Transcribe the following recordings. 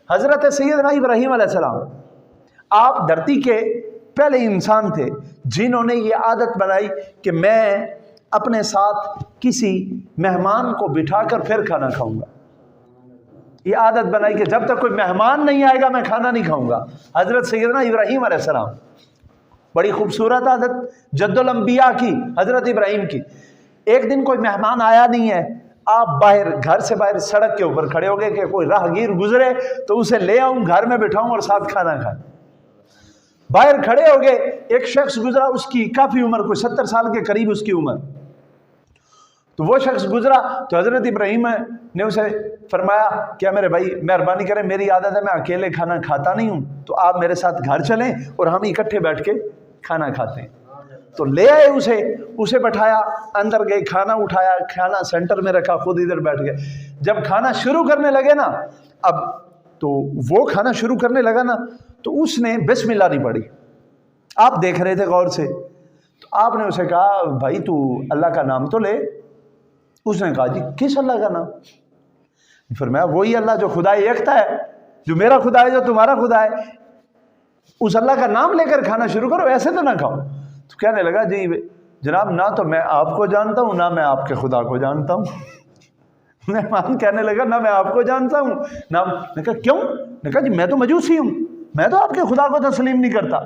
हज़रत सैयदना इब्राहीम अलैहिस्सलाम, आप धरती के पहले इंसान थे जिन्होंने ये आदत बनाई कि मैं अपने साथ किसी मेहमान को बिठाकर फिर खाना खाऊंगा। ये आदत बनाई कि जब तक कोई मेहमान नहीं आएगा मैं खाना नहीं खाऊंगा। हज़रत सैयदना इब्राहीम अलैहिस्सलाम, बड़ी खूबसूरत आदत जद्दुल अंबिया की, हज़रत इब्राहीम की। एक दिन कोई मेहमान आया नहीं है, आप बाहर, घर से बाहर सड़क के ऊपर खड़े हो गए कि कोई राहगीर गुजरे तो उसे ले आऊं, घर में बिठाऊं और साथ खाना खाएं। बाहर खड़े हो गए, एक शख्स गुजरा, उसकी काफ़ी उम्र, कोई 70 साल के करीब उसकी उम्र। तो वो शख्स गुजरा तो हज़रत इब्राहीम ने उसे फरमाया, क्या मेरे भाई मेहरबानी करें, मेरी आदत है मैं अकेले खाना खाता नहीं हूँ, तो आप मेरे साथ घर चलें और हम इकट्ठे बैठ के खाना खाते हैं। तो ले आए उसे बैठाया, अंदर गए, खाना उठाया, खाना सेंटर में रखा, खुद इधर बैठ गए। जब खाना शुरू करने लगे ना, अब तो वो खाना शुरू करने लगा ना, तो उसने बिस्मिल्लाह नहीं पढ़ी। आप देख रहे थे गौर से, तो आपने उसे कहा, भाई तू अल्लाह का नाम तो ले। उसने कहा, जी किस अल्लाह का नाम? फिर मैं, वही अल्लाह जो खुदा एकता है, जो मेरा खुदा है, जो तुम्हारा खुदा है, उस अल्लाह का नाम लेकर खाना शुरू करो, ऐसे तो ना खाओ। तो कहने लगा, जी जनाब, ना तो मैं आपको जानता हूँ, ना मैं आपके खुदा को जानता हूँ। मेहमान कहने लगा, ना मैं आपको जानता हूँ ना। मैं कहा, क्यों? मैं कहा, जी मैं तो मजूसी हूँ, मैं तो आपके खुदा को तस्लीम नहीं करता,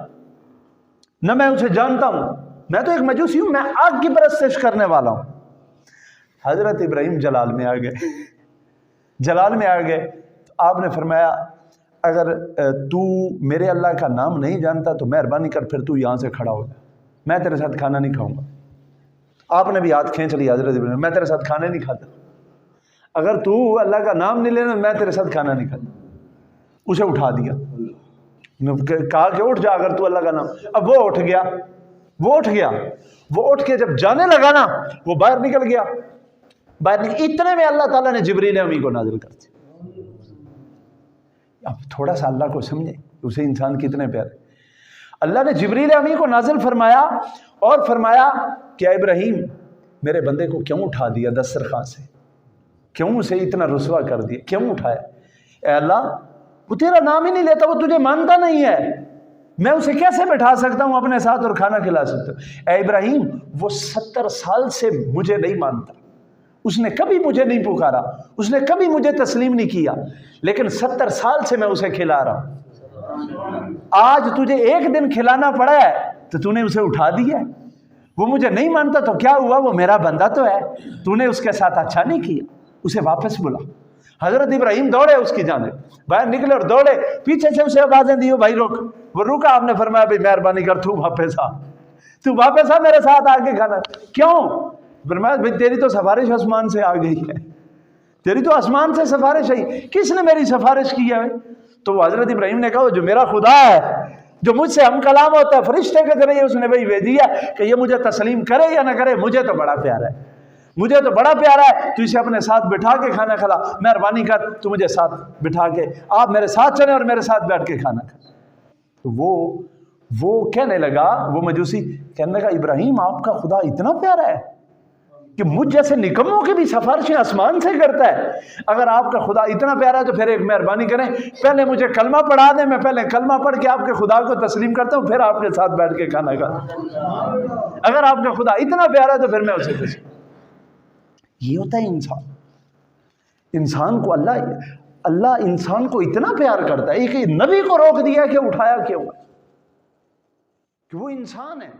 ना मैं उसे जानता हूँ, मैं तो एक मजूसी हूँ, मैं आग की परस्तिश करने वाला हूँ। हज़रत इब्राहीम जलाल में आ गए, जलाल में आ गए। तो आपने फरमाया, अगर तू मेरे अल्लाह का नाम नहीं जानता तो मेहरबानी कर फिर तू यहाँ से खड़ा हो जा, मैं तेरे साथ खाना नहीं खाऊंगा। आपने भी हाथ खींच लिया हज़रत इब्राहीम, मैं तेरे साथ खाने नहीं खाता, अगर तू अल्लाह का नाम नहीं लेना मैं तेरे साथ खाना नहीं खाता। उसे उठा दिया, कहा कि उठ जा अगर तू अल्लाह का नाम। अब वो उठ गया, वो उठ के जब जाने लगा ना, वो बाहर निकल गया। इतने में अल्लाह ताला ने जिब्रील अमी को नाजिल कर दिया। अब थोड़ा सा अल्लाह को समझे, उसे इंसान कितने प्यारे। अल्लाह ने जिब्रील अमी को नाजिल फरमाया और फरमाया, क्या इब्राहीम, मेरे बंदे को क्यों उठा दिया दस्तरखान से, क्यों उसे इतना रुसवा कर दिया, क्यों उठाया? ए अल्लाह, वो तेरा नाम ही नहीं लेता, वो तुझे मानता नहीं है, मैं उसे कैसे बैठा सकता हूं अपने साथ और खाना खिला सकता हूं? ए इब्राहीम, वो 70 साल से मुझे नहीं मानता, उसने कभी मुझे नहीं पुकारा, उसने कभी मुझे तस्लीम नहीं किया, लेकिन 70 साल से मैं उसे खिला रहा हूं। आज तुझे एक दिन खिलाना पड़ा है तो तूने उसे उठा दिया। वो मुझे नहीं मानता तो क्या हुआ, वो मेरा बंदा तो है, तूने उसके साथ अच्छा नहीं किया, उसे वापस बुला। हजरत इब्राहीम दौड़े उसकी जानिब, बाहर निकले और दौड़े, पीछे से उसे आवाजें दी, भाई रुक। वो रुका, आपने फरमाया, भाई मेहरबानी कर, तू वापस आ मेरे साथ आके खाना। क्यों? फरमाया, भाई तेरी तो सिफारिश आसमान से आ गई है, तेरी तो आसमान से सिफारिश आई, किसने मेरी सिफारिश की है? तो हजरत इब्राहीम ने कहा, जो मेरा खुदा है, जो मुझसे हम कलाम होता है फरिश्ते के जरिए, उसने भाई भेजिया कि ये मुझे तस्लीम करे या ना करे, मुझे तो बड़ा प्यारा है, मुझे तो बड़ा प्यारा है, तू इसे अपने साथ बिठा के खाना खिला, मेहरबानी कर, तू मुझे साथ बिठा के, आप मेरे साथ चले और मेरे साथ बैठ के खाना खा। तो वो कहने लगा, वो मजूसी कहने लगा, इब्राहीम आपका खुदा इतना प्यारा है कि मुझ जैसे निकम्मों की भी सिफारिशें आसमान से करता है। अगर आपका खुदा इतना प्यारा है तो फिर एक मेहरबानी करें, पहले मुझे कलमा पढ़ा दें, मैं पहले कलमा पढ़ के आपके खुदा को तस्लीम करता हूँ, फिर आपके साथ बैठ के खाना खाता। अगर आपका खुदा इतना प्यारा है तो फिर मैं उसे खुश। ये होता है इंसान को अल्लाह इंसान को इतना प्यार करता है, एक नबी को रोक दिया कि उठाया क्यों? कि वो इंसान है।